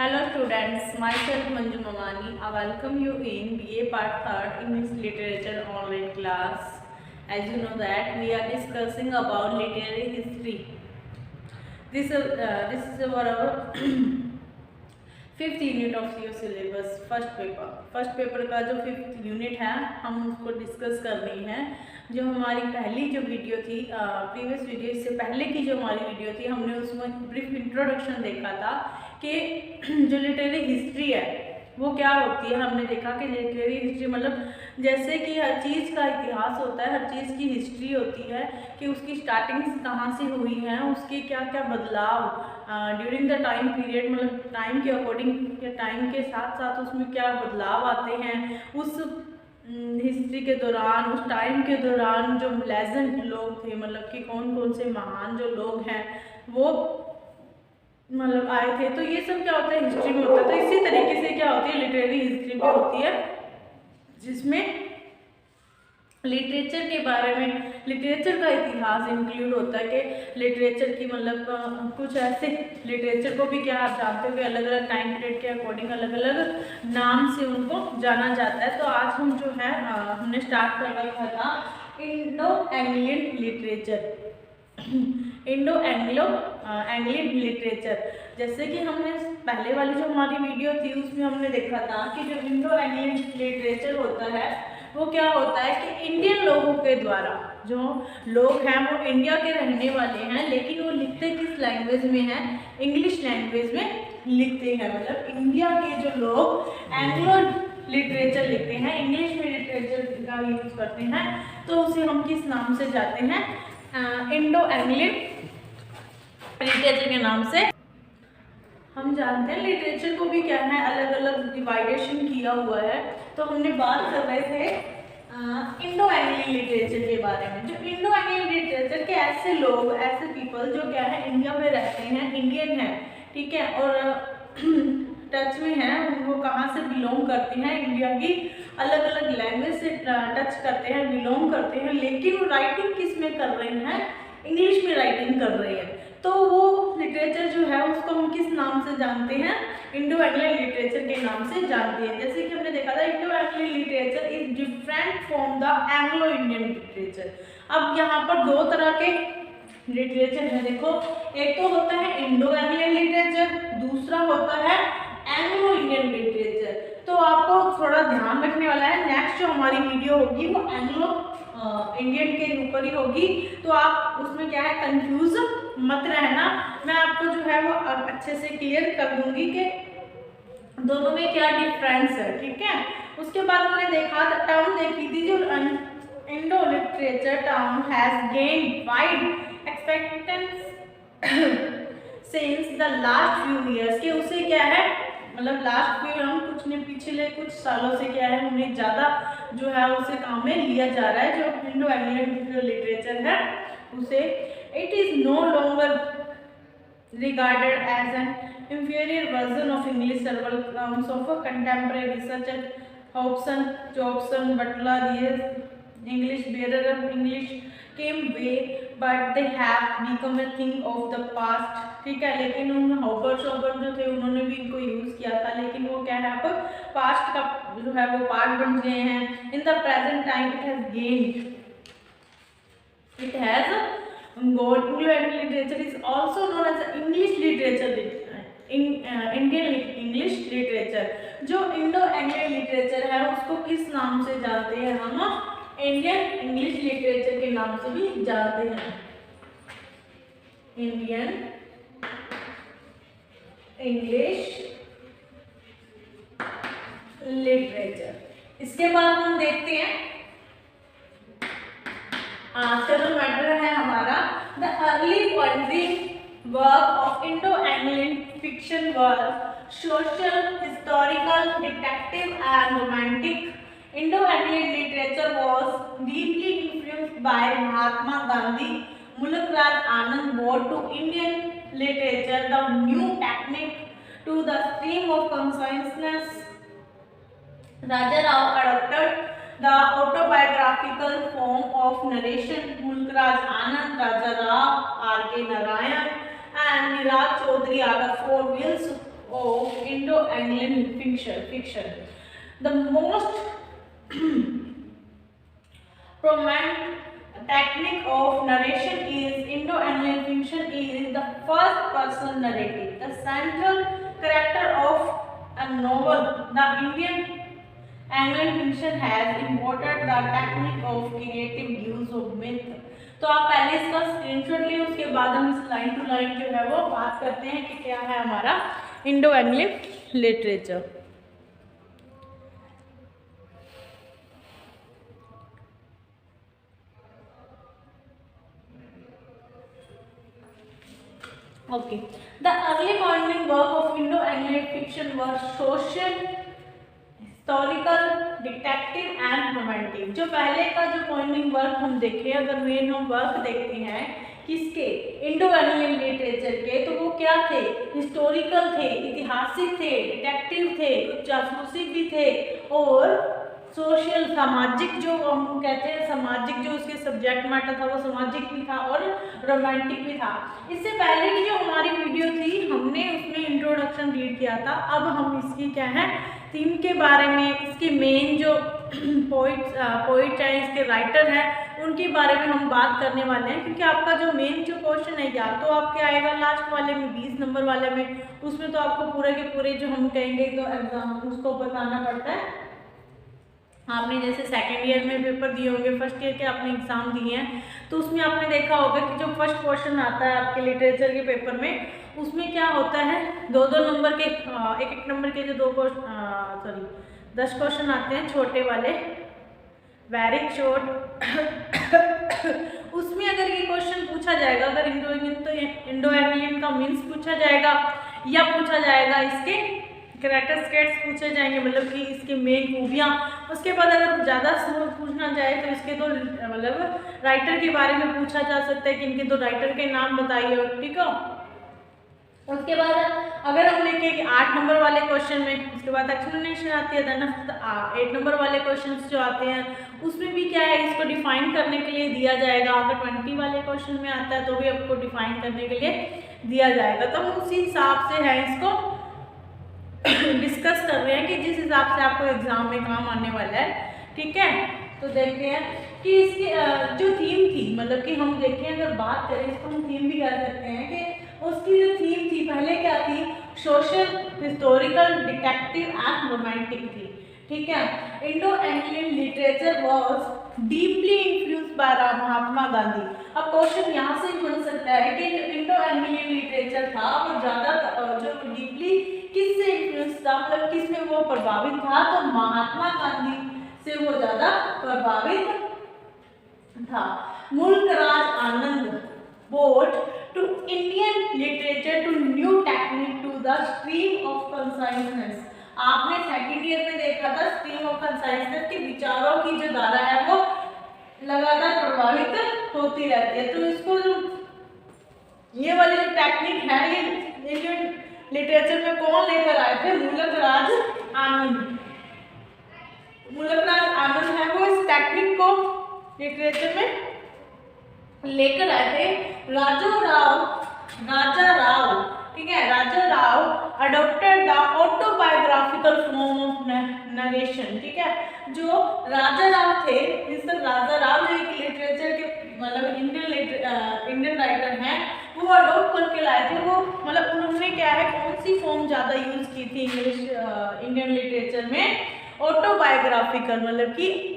Hello students, myself Manju Mamani. I welcome you in BA Part 3rd English Literature online class. As you know that we are discussing about literary history. This is our fifth unit of your syllabus first paper का जो fifth unit है हम उसको discuss कर रही हैं। जो हमारी पहली जो वीडियो थी प्रीवियस वीडियो इससे पहले की जो हमारी वीडियो थी हमने उसमें ब्रीफ इंट्रोडक्शन देखा था कि जो लिटरेरी हिस्ट्री है वो क्या होती है। हमने देखा कि लिटरेरी हिस्ट्री मतलब जैसे कि हर चीज़ का इतिहास होता है, हर चीज़ की हिस्ट्री होती है कि उसकी स्टार्टिंग कहाँ से हुई है, उसके क्या क्या बदलाव ड्यूरिंग द टाइम पीरियड, मतलब टाइम के अकॉर्डिंग या टाइम के साथ साथ उसमें क्या बदलाव आते हैं उस हिस्ट्री के दौरान, उस टाइम के दौरान जो लेजेंड लोग थे, मतलब कि कौन कौन से महान जो लोग हैं वो मतलब आए थे। तो ये सब क्या होता है हिस्ट्री में होता है। तो इसी तरीके से क्या होती है लिटरेरी हिस्ट्री भी होती है जिसमें लिटरेचर के बारे में, लिटरेचर का इतिहास इंक्लूड होता है कि लिटरेचर की मतलब कुछ ऐसे लिटरेचर को भी क्या आप जानते हो कि अलग अलग टाइम पीरियड के अकॉर्डिंग अलग अलग नाम से उनको जाना जाता है। तो आज हम जो है हमने स्टार्ट कर रखा था Indo Anglian literature, Indo Anglian literature. जैसे कि हमने पहले वाली जो हमारी वीडियो थी उसमें हमने देखा था कि जो इंडो एंग्लियन लिटरेचर होता है वो क्या होता है कि इंडियन लोगों के द्वारा, जो लोग हैं वो इंडिया के रहने वाले हैं लेकिन वो लिखते किस लैंग्वेज में हैं, इंग्लिश लैंग्वेज में लिखते हैं। मतलब इंडिया के जो लोग एंग्लो लिटरेचर लिखते हैं, इंग्लिश में लिटरेचर का यूज करते हैं, तो उसे हम किस नाम से जाते हैं, इंडो एंग्लियन लिटरेचर के नाम से हम जानते हैं। लिटरेचर को भी क्या है अलग अलग डिवाइडेशन किया हुआ है। तो हमने बात कर रहे थे इंडो एंग्लियन लिटरेचर के बारे में। जो इंडो एंग्लियन लिटरेचर के ऐसे लोग, ऐसे पीपल जो क्या है इंडिया में रहते हैं, इंडियन है, ठीक है, और टच में है, वो कहाँ से बिलोंग करते हैं, इंडिया की अलग अलग लैंग्वेज से टच करते हैं, बिलोंग करते हैं, लेकिन वो राइटिंग किस में कर रहे हैं, इंग्लिश में राइटिंग कर रहे हैं। तो वो लिटरेचर जो है उसको हम किस नाम से जानते हैं, इंडो एंग्लियन लिटरेचर के नाम से जानते हैं। जैसे कि हमने देखा था Indo Anglian literature is different from the Anglo Indian literature. अब यहाँ पर दो तरह के लिटरेचर है, देखो एक तो होता है इंडो एंग्लियन लिटरेचर, दूसरा होता है एंग्लो इंडियन लिटरेचर। तो आपको थोड़ा ध्यान रखने वाला है, नेक्स्ट जो हमारी वीडियो होगी वो एंग्लो इंडियन के ऊपर ही होगी, तो आप उसमें क्या है कंफ्यूज मत रहना। मैं आपको जो है वो अच्छे से क्लियर कर दूंगी कि दोनों में क्या डिफरेंस है, ठीक है। उसके बाद हमने देखा टर्म देखी थी जो Indo literature term has gained wide acceptance since the last few years, के उसे क्या है मतलब लास्ट फ्यू हम कुछ ने पिछले कुछ सालों से क्या है उन्हें ज़्यादा जो है उसे काम में लिया जा रहा है। जो इंडो एंग्लियन लिटरेचर है उसे it is no longer regarded as an inferior version of English. Several terms of contemporary researcher Hobson, Jobson, Butler, yes, English bearer of English came way, but they have become a thing of the past, ठीक है। लेकिन उन Hobart जो थे उन्होंने भी इनको use किया था, लेकिन वो क्या है अब पास्ट का जो है वो पार्ट बन गए हैं। In the present time it has gained, it has got Indian literature is also known as English literature, Indian English literature। जो इंडो एंग्लियन लिटरेचर है उसको किस नाम से जानते हैं हम, इंडियन इंग्लिश लिटरेचर के नाम से भी जानते हैं, इंडियन इंग्लिश लिटरेचर। इसके बाद हम देखते हैं आज का जो मैटर है हमारा the early poetry work of Indo Anglian fiction work social, historical, detective and romantic. Indo Anglian literature was deeply influenced by Mahatma Gandhi. Mulk Raj Anand brought to Indian literature the new technique to the stream of consciousness. Raja Rao adopted the autobiographical form of narration. Mulk Raj Anand, Raja Rao, R.K. Narayan and Niraj Chaudhary are the four wheels of Indo-Angling fiction. The most prominent technique of narration is Indo-Angling fiction is the first person narrative. The central character of a novel, the Indian Angling fiction has imported the technique of creative use of myth. तो आप पहले इसका screenshot लें, उसके बाद हम इस line to line जो है वो बात करते हैं कि क्या है हमारा Indo English literature. Okay, the early founding work of Indo-Angling fiction was social, historical, detective and romantic. जो पहले का जो फाउंडिंग वर्क हम देखें, अगर मेन हम वर्क देखते हैं किसके, इंडो एंग्लिश लिटरेचर के, तो वो क्या थे, हिस्टोरिकल थे, ऐतिहासिक थे, डिटेक्टिव थे, जासूसी भी थे, और सोशल सामाजिक जो हम कहते हैं सामाजिक जो उसके सब्जेक्ट मैटर था वो सामाजिक भी था और रोमांटिक भी था। इससे पहले की जो हमारी वीडियो थी हमने उसमें इंट्रोडक्शन रीड किया था। अब हम इसकी क्या है थीम के बारे में, इसके मेन जो पोइट है, इसके राइटर हैं, उनके बारे में हम बात करने वाले हैं। क्योंकि आपका जो मेन जो क्वेश्चन है या तो आपके आएगा लास्ट वाले में 20 नंबर वाले में, उसमें तो आपको पूरे के पूरे जो हम कहेंगे तो एग्जाम उसको बताना पड़ता है। आपने जैसे सेकेंड ईयर में पेपर दिए होंगे, फर्स्ट ईयर के आपने एग्जाम दिए हैं, तो उसमें आपने देखा होगा कि जो फर्स्ट क्वेश्चन आता है आपके लिटरेचर के पेपर में, उसमें क्या होता है 2-2 नंबर के एक नंबर के जो 10 क्वेश्चन आते हैं छोटे वाले, वेरी शॉर्ट। उसमें अगर ये क्वेश्चन पूछा जाएगा, अगर इंडो एंग्लियन का मीन्स पूछा जाएगा या पूछा जाएगा इसके कैरेक्टरिस्टिक्स पूछे जाएंगे, मतलब कि इसके मेन खूबियाँ। उसके बाद अगर ज़्यादा पूछना चाहे तो इसके तो मतलब राइटर के बारे में पूछा जा सकता है कि इनके दो राइटर के नाम बताइए, ठीक है। उसके बाद अगर हम लिखें कि 8 नंबर वाले क्वेश्चन में, उसके बाद एक्सप्लेनेशन आती है ना, 8 नंबर वाले क्वेश्चन जो आते हैं उसमें भी क्या है, इसको डिफाइन करने के लिए दिया जाएगा। अगर 20 वाले क्वेश्चन में आता है तो भी आपको डिफाइन करने के लिए दिया जाएगा। तो हम उसी हिसाब से है इसको डिस्कस कर रहे हैं कि जिस हिसाब से आपको एग्जाम में काम आने वाला है, ठीक है। तो देखते हैं कि इसकी जो थीम थी, मतलब कि हम देखें अगर बात करें इसको हम थीम भी कर सकते हैं कि उसकी जो थीम थी पहले क्या थी, social, historical, detective and romantic थी, ठीक है। Indo Anglian literature was deeply influenced by Mahatma Gandhi. अब क्वेश्चन यहाँ से बन सकता है कि इंडो एंग्लियन लिटरेचर था वो ज़्यादा जो डीपली किससे इन्फ्लुएंस था, मतलब किसमें वो प्रभावित था, तो महात्मा गांधी से वो ज़्यादा प्रभावित था। Mulk Raj Anand brought to Indian literature to new technique to the stream of consciousness. आपने सेकेंड ईयर में देखा था स्ट्रीम ऑफ कंसाइजनेस के विचारों की जो धारा है वो लगातार प्रभावित होती रहती है। तो इसको जो ये वाली जो टेक्निक है ये इंडियन लिटरेचर में कौन लेकर आए थे, मुल्क राज आनंद। मुल्क राज आनंद है वो इस टेक्निक को लिटरेचर में लेकर आए थे। राजा राव, ठीक है, Raja Rao adopted the autobiographical form of narration, ठीक है। जो राजा राव थे, इस राजा राव जो एक लिटरेचर के मतलब इंडियन राइटर हैं, वो अडॉप्ट करके लाए थे। वो मतलब उन्होंने क्या है कौन सी फॉर्म ज़्यादा यूज़ की थी इंग्लिश इंडियन लिटरेचर में, ऑटोबायोग्राफिकल, मतलब कि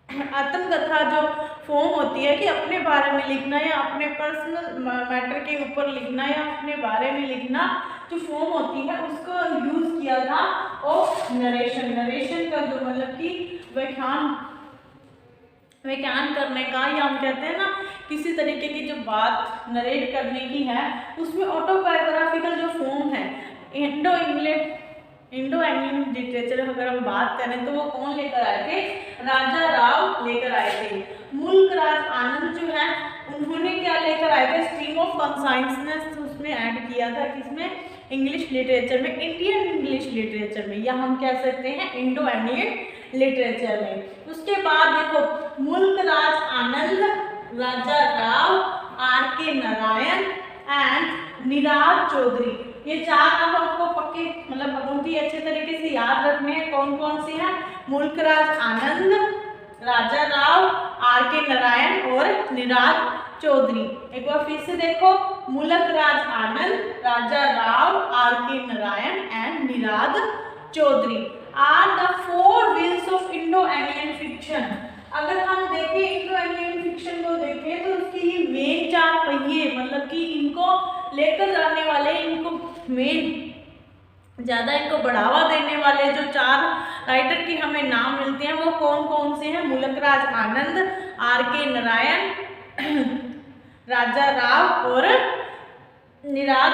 आत्मकथा जो फॉर्म होती है कि अपने बारे में लिखना या अपने पर्सनल मैटर के ऊपर लिखना या अपने बारे में लिखना, जो फॉर्म होती है उसको यूज़ किया था। और नरेशन का जो मतलब कि व्याख्यान करने का, या हम कहते हैं ना किसी तरीके की जो बात नरेट करने की है, उसमें ऑटोबायोग्राफिकल जो फॉर्म है इंडो एंग्लियन लिटरेचर अगर हम बात करें तो वो कौन लेकर आए थे, राजा राव लेकर आए थे। मुल्क राज आनंद जो है उन्होंने क्या लेकर आए थे, स्ट्रीम ऑफ कंसाइजनेस उसमें ऐड किया था, किसमें, इंग्लिश लिटरेचर में, इंडियन इंग्लिश लिटरेचर में, या हम कह सकते हैं इंडो एंग्लियन लिटरेचर में। उसके बाद देखो मुल्क राज आनंद, Raja Rao, R K Narayan, and Nirad Chaudhary. ये 4 नाम आपको पक्के मतलब बहुत ही अच्छे तरीके से याद रखने हैं। कौन कौन से हैं? मुल्कराज आनंद, राजा राव, आर के नारायण और निराज चौधरी। एक बार फिर से देखो, Mulk Raj Anand, Raja Rao, R K Narayan and Nirad Chaudhuri are the 4 wheels of Indo Anglian fiction. अगर हम देखें इंडो एंग्लियन फिक्शन को देखें तो उसकी मेन 4 पहिए मतलब कि इनको लेकर जाने वाले, इनको मेन ज़्यादा इनको बढ़ावा देने वाले जो 4 राइटर की हमें नाम मिलते हैं वो कौन कौन से हैं? मुल्कराज आनंद, आर के नारायण, राजा राव और निराज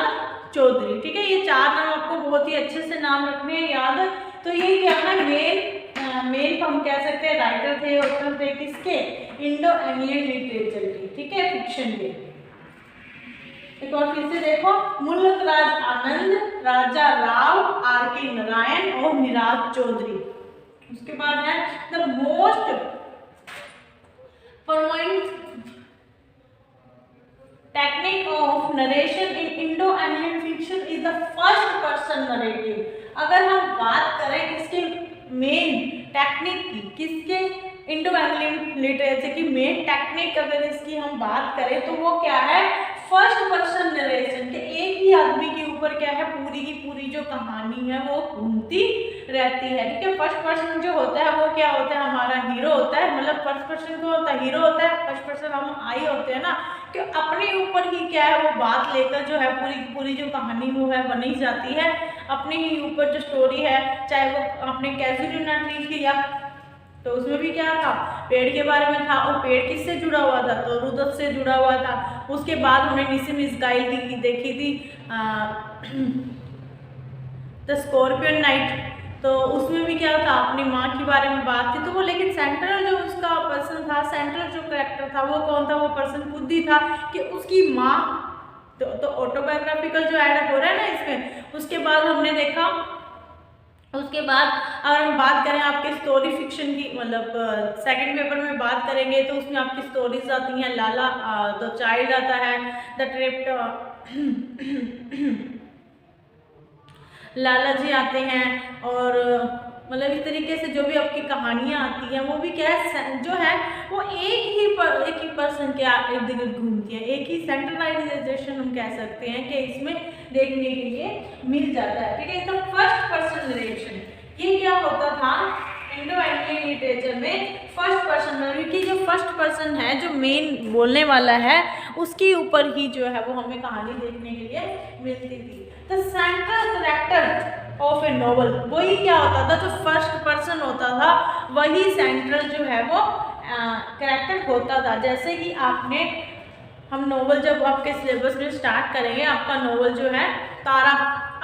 चौधरी। ठीक है, ये 4 नाम आपको बहुत ही अच्छे से नाम रखने हैं याद। तो ये क्या है, मेन हम कह सकते हैं राइटर थे, ऑथर थे किसके? इंडो एंग्लियन लिटरेचर के। ठीक है, फिक्शन के। एक और फिर से देखो, मुल्कराज आनंद, राजा राव, आर के नारायण और निराज चौधरी। उसके बाद है the most prominent technique of narration in Indo Anglian fiction is the first person narrative. अगर हम बात करें इसके मेन टेक्निक की, किसके? इंडो एंग्लियन लिटरेचर की मेन टेक्निक अगर इसकी हम बात करें तो वो क्या है? फर्स्ट पर्सन नरेशन के एक ही आदमी के ऊपर क्या है, पूरी की पूरी जो कहानी है वो घूमती रहती है। ठीक है, फर्स्ट पर्सन जो होता है वो क्या होता है? हमारा हीरो होता है। मतलब फर्स्ट पर्सन को होता है हीरो होता है, फर्स्ट पर्सन हम आई होते हैं ना, कि अपने ऊपर ही क्या है वो बात लेकर जो है पूरी की पूरी जो कहानी वो है बनी जाती है। अपने ही ऊपर जो स्टोरी है, चाहे वो आपने कैजुअली नॉट लिख लिया तो उसमें भी क्या था? पेड़ के बारे में था, और पेड़ किससे जुड़ा हुआ था? तो रुद्र से जुड़ा हुआ था। उसके बाद हमने निसिम इज़राइल की देखी थी द स्कॉर्पियन नाइट, तो उसमें भी क्या था? अपनी माँ के बारे में बात थी। तो वो लेकिन सेंट्रल जो उसका पर्सन था, सेंट्रल जो कैरेक्टर था वो कौन था? वो पर्सन खुद ही था कि उसकी माँ। तो ऑटोबायोग्राफिकल जो ऐड हो रहा है ना इसमें। उसके बाद हमने देखा, उसके बाद अगर हम बात करें आपके स्टोरी फिक्शन की, मतलब सेकंड पेपर में बात करेंगे तो उसमें आपकी स्टोरीज आती हैं। लाला द चाइल्ड आता है, द ट्रिप्ट लाला जी आते हैं, और मतलब इस तरीके से जो भी आपकी कहानियाँ आती हैं वो भी क्या है, जो है वो एक ही पर्सन के इर्द गिर्द घूमती है। एक ही सेंट्रलाइजेशन हम कह सकते हैं कि इसमें देखने के लिए मिल जाता है। ठीक है, इसका फर्स्ट पर्सन नरेशन ये क्या होता था इंडो एंग्लियन लिटरेचर में? फर्स्ट पर्सन की जो फर्स्ट पर्सन है, जो मेन बोलने वाला है, उसके ऊपर ही जो है वो हमें कहानी देखने के लिए मिलती थी। The central character of A novel, वही क्या होता था? जो फर्स्ट पर्सन होता था वही सेंट्रल जो है वो कैरेक्टर होता था। जैसे कि हम नॉवल जब आपके सिलेबस में स्टार्ट करेंगे, आपका नॉवल जो है तारा,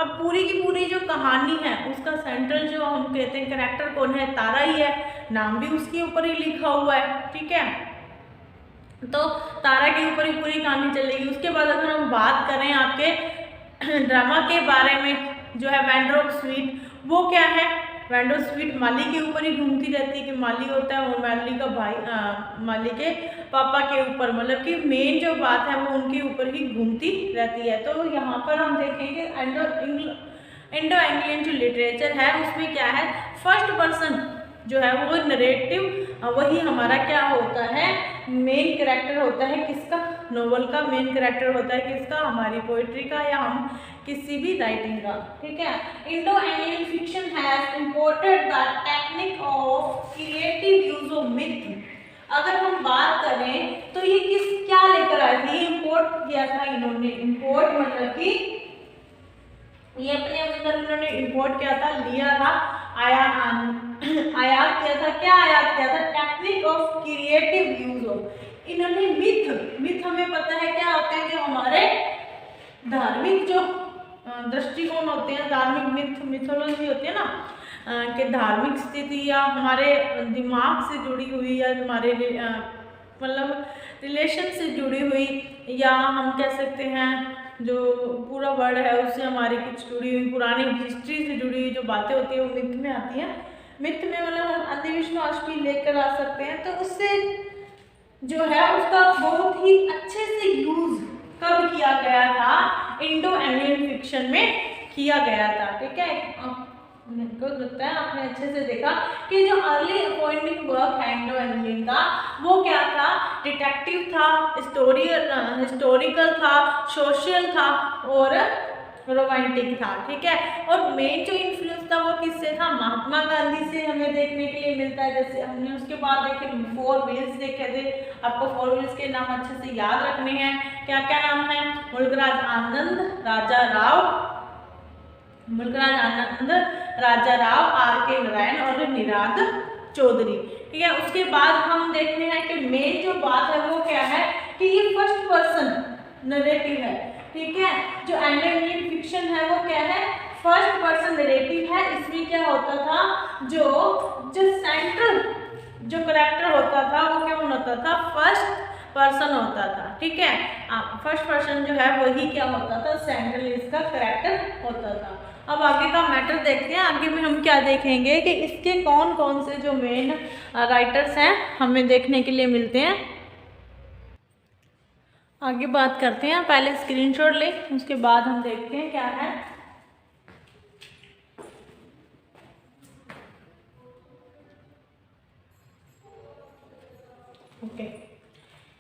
अब पूरी की पूरी जो कहानी है उसका सेंट्रल जो हम कहते हैं कैरेक्टर कौन है? तारा ही है, नाम भी उसके ऊपर ही लिखा हुआ है। ठीक है, तो तारा के ऊपर ही पूरी कहानी चलेगी। उसके बाद अगर हम बात करें आपके ड्रामा के बारे में, जो है वेंडर ऑफ स्वीट, वो क्या है? वेंडर ऑफ स्वीट माली के ऊपर ही घूमती रहती है कि माली होता है वो माली का भाई, माली के पापा के ऊपर, मतलब कि मेन जो बात है वो उनके ऊपर ही घूमती रहती है। तो यहाँ पर हम देखेंगे इंडो एंग्लियन जो लिटरेचर है उसमें क्या है, फर्स्ट पर्सन जो है वो नरेटिव, वही हमारा क्या होता है? मेन कैरेक्टर होता है। किसका? नोवेल का मेन कैरेक्टर होता है किसका? हमारी पोइट्री का या हम किसी भी राइटिंग का। ठीक है, Indo Anglian fiction has imported the technique of creative use of myth. अगर हम बात करें तो ये क्या लेकर आए थे? इंपोर्ट किया था इन्होंने। इंपोर्ट मतलब कि ये अपने अंदर इन्होंने इंपोर्ट किया था, लिया था, आयात किया था। क्या आयात किया था? Technique of creative use of. इन्होंने मिथ हमें पता है क्या होते हैं? जो हमारे धार्मिक जो दृष्टिकोण होते हैं, धार्मिक मिथोलॉजी होती है ना, कि धार्मिक स्थिति या हमारे दिमाग से जुड़ी हुई या हमारे मतलब रिलेशन से जुड़ी हुई, या हम कह सकते हैं जो पूरा वर्ड है उससे हमारी कुछ जुड़ी हुई पुरानी हिस्ट्री से जुड़ी हुई जो बातें होती है वो मिथ में आती हैं। मिथ में मतलब हम अंधविश्वास भी लेकर आ सकते हैं। तो उससे जो है उसका बहुत ही अच्छे से यूज कब किया गया था, इंडो एंग्लियन फिक्शन में किया गया था। ठीक है, मेरे को लगता है आपने अच्छे से देखा कि जो अर्ली अपॉइंटिंग वर्क है इंडो एंग्लियन का, वो क्या था, डिटेक्टिव था, हिस्टोरिकल था, सोशल था और रोमांटिक था। ठीक है, और मेन जो इन्फ्लुएंस था वो किससे था, महात्मा गांधी से हमें देखने के लिए मिलता है। जैसे हमने उसके बाद देखे 4 व्हील्स देखे थे, आपको 4 व्हील्स के नाम अच्छे से याद रखने हैं। क्या क्या नाम है, मुल्कराज आनंद, राजा राव, मुल्कराज आनंद, राजा राव, R.K. नारायण और निराद चौधरी। ठीक है, उसके बाद हम देखते हैं कि मेन जो बात है वो क्या है कि ये फर्स्ट पर्सन नरेटिव है। ठीक है, जो एंग्लो इंडियन फिक्शन है वो क्या है, फर्स्ट पर्सन नरेटिव है। इसमें क्या होता था, जो सेंट्रल जो करेक्टर होता था वो क्या होता था, फर्स्ट पर्सन होता था। ठीक है, फर्स्ट पर्सन जो है वही क्या होता था, सेंट्रल इसका करेक्टर होता था। अब आगे का मैटर देखते हैं। आगे में हम क्या देखेंगे कि इसके कौन कौन से जो मेन राइटर्स हैं हमें देखने के लिए मिलते हैं। आगे बात करते हैं, पहले स्क्रीनशॉट लें, उसके बाद हम देखते हैं क्या है। Okay,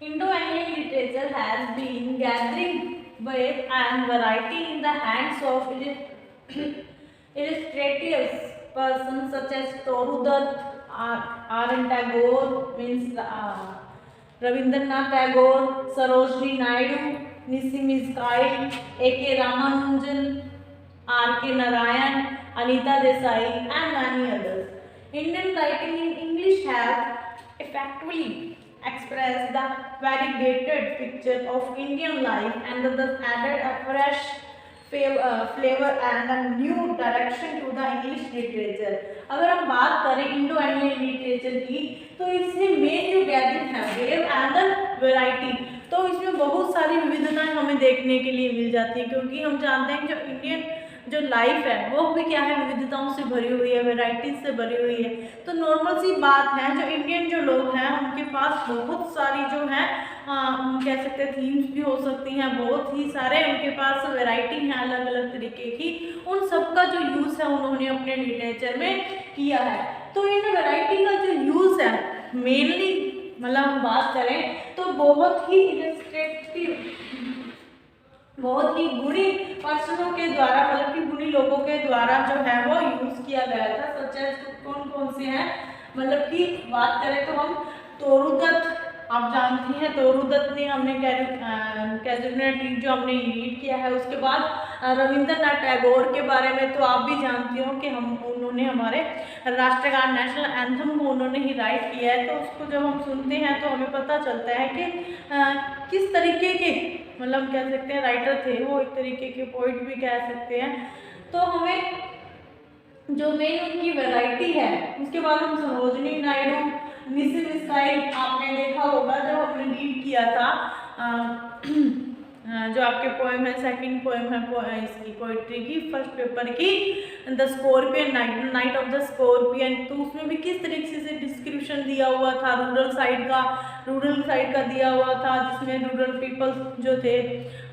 Indo-Anglo literature has been gathering weight and variety in the hands of illustrious persons such as Toru Dutt, R.N. Tagore, means Rabindranath Tagore, Sarojini Naidu, Nissim Ismail, A.K. Ramanujan, R.K. Narayan, Anita Desai, and many others. Indian writing in English have effectively expressed the variegated picture of Indian life and thus added a fresh flavor and a new direction to the English literature. अगर हम बात करें Indo Anglian literature की, तो इसमें main जो gathering है wave and variety, तो इसमें बहुत सारी विविधताएं हमें देखने के लिए मिल जाती है, क्योंकि हम जानते हैं जो इंडियन जो लाइफ है वो भी क्या है, विविधताओं से भरी हुई है, वैरायटीज से भरी हुई है। तो नॉर्मल सी बात है, जो इंडियन जो लोग हैं उनके पास बहुत सारी जो है हम कह सकते हैं थीम्स भी हो सकती हैं, बहुत ही सारे उनके पास वैरायटी हैं अलग अलग तरीके की, उन सब का जो यूज़ है उन्होंने अपने लिटरेचर में किया है। तो इन वैरायटी का जो यूज़ है मेनली मतलब हम बात करें तो बहुत ही इलस्ट्रेटिव, बहुत ही गुणी पर्सनों के द्वारा मतलब कि गुणी लोगों के द्वारा जो है वो यूज़ किया गया था। सच कौन कौन से हैं, मतलब कि बात करें तो हम तोरू दत्त, आप जानती हैं तोरू दत्त ने हमने कैजुअलिटी जो हमने रीड किया है। उसके बाद रविंद्रनाथ टैगोर के बारे में तो आप भी जानती हो कि उन्होंने हमारे राष्ट्रगान नेशनल एंथम को उन्होंने ही राइट किया है। तो उसको जब हम सुनते हैं तो हमें पता चलता है कि किस तरीके के मतलब कह सकते हैं राइटर थे वो, एक तरीके के पोइट भी कह सकते हैं। तो हमें जो मेन उनकी वैरायटी है, उसके बाद हम सरोजनी नायडू, निसिम इस्माइल आपने देखा होगा जो हमने रीड किया था, जो आपके पोएम है, सेकंड पोएम है इसकी पोइट्री की फर्स्ट पेपर की, the scorpion, night of the scorpion. तो उसमें भी किस तरीके से डिस्क्रिप्शन दिया हुआ था रूरल साइड का दिया हुआ था, जिसमें रूरल पीपल्स जो थे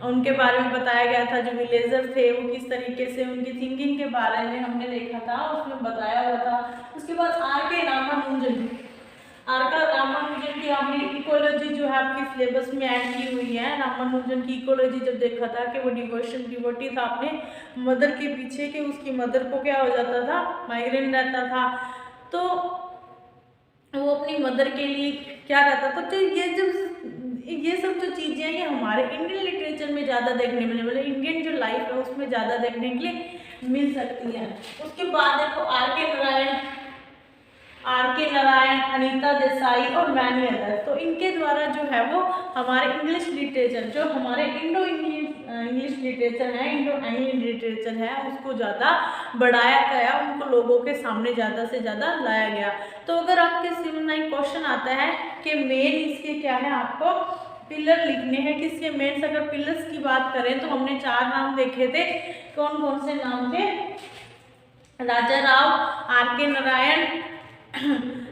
उनके बारे में बताया गया था, जो विलेजर थे वो किस तरीके से उनकी थिंकिंग के बारे में हमने देखा था, उसमें बताया हुआ था। उसके बाद R.K. रामानुजन की आपने इकोलॉजी जो है आपके सिलेबस में ऐड की हुई है। रामानुजन की इकोलॉजी जब देखा था कि वो डिवोटी था अपने मदर के पीछे, कि उसकी मदर को क्या हो जाता था, माइग्रेन रहता था, तो वो अपनी मदर के लिए क्या रहता था। तो ये सब जो चीज़ें हैं ये हमारे इंडियन लिटरेचर में ज़्यादा देखने मिले, मतलब इंडियन जो लाइफ है उसमें ज़्यादा देखने के लिए मिल सकती है। उसके बाद देखो R.K. नारायण, अनीता देसाई और मैनी अदर, तो इनके द्वारा जो है वो हमारे इंग्लिश लिटरेचर, जो हमारे इंग्लिश लिटरेचर है, इंडो एंग्लियन लिटरेचर है, उसको ज़्यादा बढ़ाया गया, उनको लोगों के सामने ज़्यादा से ज़्यादा लाया गया। तो अगर आपके सिविल में क्वेश्चन आता है कि मेन इसके क्या है, आपको पिलर लिखने हैं किसके मेन, अगर पिलर्स की बात करें तो हमने 4 नाम देखे थे। कौन कौन से नाम थे, राजा राव, R.K. नारायण,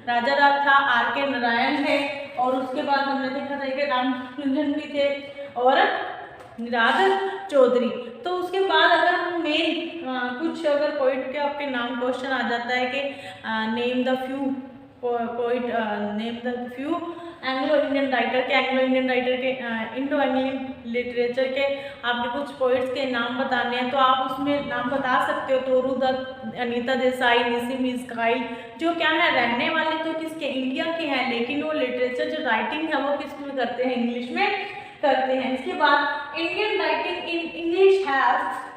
राजा राव था, R.K. नारायण है, और उसके बाद हमने देखा था कि रामानुजन भी थे और निराधर चौधरी। तो उसके बाद अगर हम मेन कुछ अगर पोइट के आपके नाम क्वेश्चन आ जाता है कि name the few poet, name the few Anglo Indian writer के, एंग्लो इंडियन राइटर के, इंडो एंग्लियन लिटरेचर के आपके कुछ पोइट्स के नाम बताने हैं तो आप उसमें नाम बता सकते हो। तोरू दत्त, अनीता देसाई, निसिम इस्काइल, जो क्या है रहने वाले तो किसके, इंडिया के हैं, लेकिन वो लिटरेचर जो राइटिंग है वो किस में करते हैं, इंग्लिश में करते हैं। इसके बाद Indian writing in English has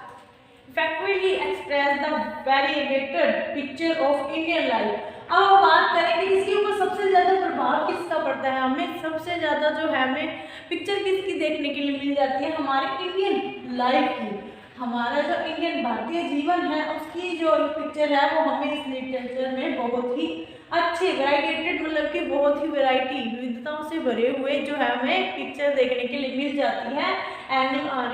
effectively express the variegated picture of Indian life। अब हम बात करेंगे इसके ऊपर सबसे ज़्यादा प्रभाव किसका पड़ता है, हमें सबसे ज़्यादा जो है हमें पिक्चर किसकी देखने के लिए मिल जाती है, हमारे इंडियन लाइफ की। हमारा जो इंडियन भारतीय जीवन है उसकी जो पिक्चर है वो हमें इस लिटरेचर में बहुत ही अच्छे वैराइटेड, मतलब कि बहुत ही वैरायटी विविधताओं से भरे हुए जो है हमें पिक्चर देखने के लिए मिल जाती है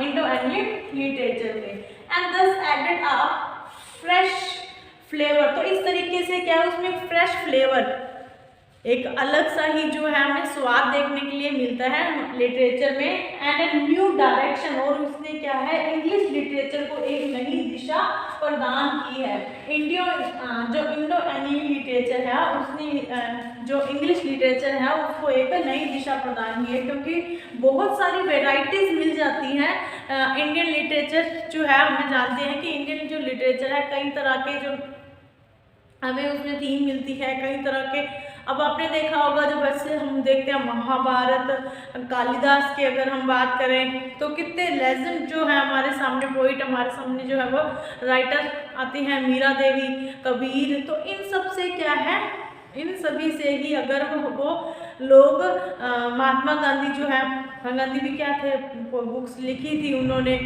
इंडो एंग्लियन लिटरेचर में। एंड दस एडेड अ फ्रेश फ्लेवर, तो इस तरीके से क्या है उसमें फ्रेश फ्लेवर, एक अलग सा ही जो है हमें स्वाद देखने के लिए मिलता है लिटरेचर में। एंड ए न्यू डायरेक्शन, और उसने क्या है इंग्लिश लिटरेचर को एक नई दिशा प्रदान की है। जो इंडो एंग्लियन लिटरेचर है उसने जो इंग्लिश लिटरेचर है उसको एक नई दिशा प्रदान की है, क्योंकि बहुत सारी वेराइटीज़ मिल जाती हैं। इंडियन लिटरेचर जो है हमें जानते हैं कि इंडियन जो लिटरेचर है कई तरह के जो हमें उसमें थीम मिलती है, कई तरह के। अब आपने देखा होगा जो वैसे हम देखते हैं महाभारत, कालिदास की अगर हम बात करें तो कितने लेजेंड जो है हमारे सामने पोइट हमारे सामने जो है वो राइटर आते हैं, मीरा देवी, कबीर। तो इन सब से क्या है, इन सभी से ही अगर वो लोग महात्मा गांधी जो है, महात्मा गांधी भी क्या थे, बुक्स लिखी थी उन्होंने,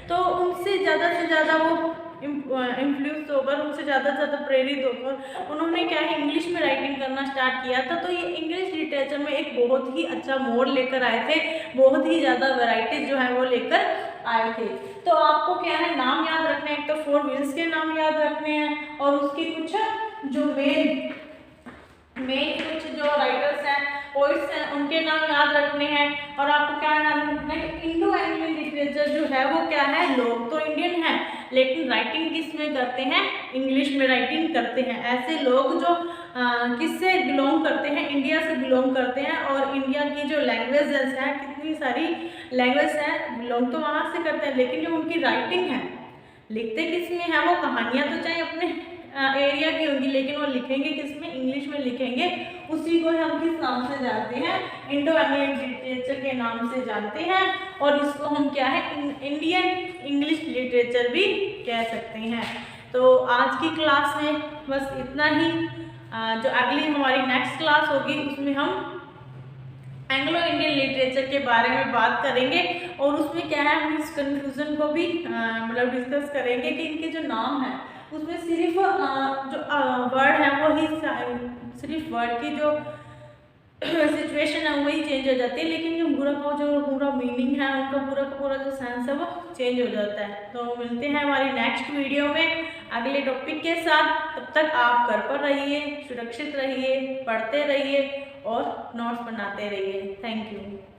तो उनसे ज़्यादा से ज़्यादा वो इन्फ्लुएंस होकर, उनसे ज़्यादा से ज़्यादा प्रेरित होकर उन्होंने क्या है इंग्लिश में राइटिंग करना स्टार्ट किया था। तो ये इंग्लिश लिटरेचर में एक बहुत ही अच्छा मोड़ लेकर आए थे, बहुत ही ज़्यादा वैरायटीज जो है वो लेकर आए थे। तो आपको क्या है नाम याद रखने हैं, एक तो फोर व्हील्स के नाम याद रखने हैं और उसके कुछ जो मेन कुछ जो राइटर्स हैं, पोइट्स हैं, उनके नाम याद रखने हैं। और आपको क्या नाम रखना है, इंडो एंग्लियन लिटरेचर जो है वो क्या है, लोग तो इंडियन हैं लेकिन राइटिंग किस में करते हैं, इंग्लिश में राइटिंग करते हैं। ऐसे लोग जो किससे बिलोंग करते हैं, इंडिया से बिलोंग करते हैं, और इंडिया की जो लैंग्वेजेस हैं, कितनी सारी लैंग्वेज हैं, बिलोंग तो वहाँ से करते हैं, लेकिन जो उनकी राइटिंग है, लिखते किस में है, वो कहानियाँ तो चाहे अपने एरिया की होगी लेकिन वो लिखेंगे किस में, इंग्लिश में लिखेंगे। उसी को हम किस नाम से जानते हैं, इंडो एंग्लियन लिटरेचर के नाम से जानते हैं, और इसको हम क्या है इंडियन इंग्लिश लिटरेचर भी कह सकते हैं। तो आज की क्लास में बस इतना ही। जो अगली हमारी नेक्स्ट क्लास होगी उसमें हम एंग्लो इंडियन लिटरेचर के बारे में बात करेंगे, और उसमें क्या है हम इस कन्फ्यूज़न को भी मतलब डिस्कस करेंगे कि इनके जो नाम है उसमें सिर्फ जो वर्ड है वो ही, सिर्फ वर्ड की जो सिचुएशन है वही चेंज हो जाती है, लेकिन जो पूरा मीनिंग है उनका पूरा का पूरा जो सेंस है वो चेंज हो जाता है। तो मिलते हैं हमारी नेक्स्ट वीडियो में अगले टॉपिक के साथ। तब तक आप घर पर रहिए, सुरक्षित रहिए, पढ़ते रहिए और नोट्स बनाते रहिए। Thank you.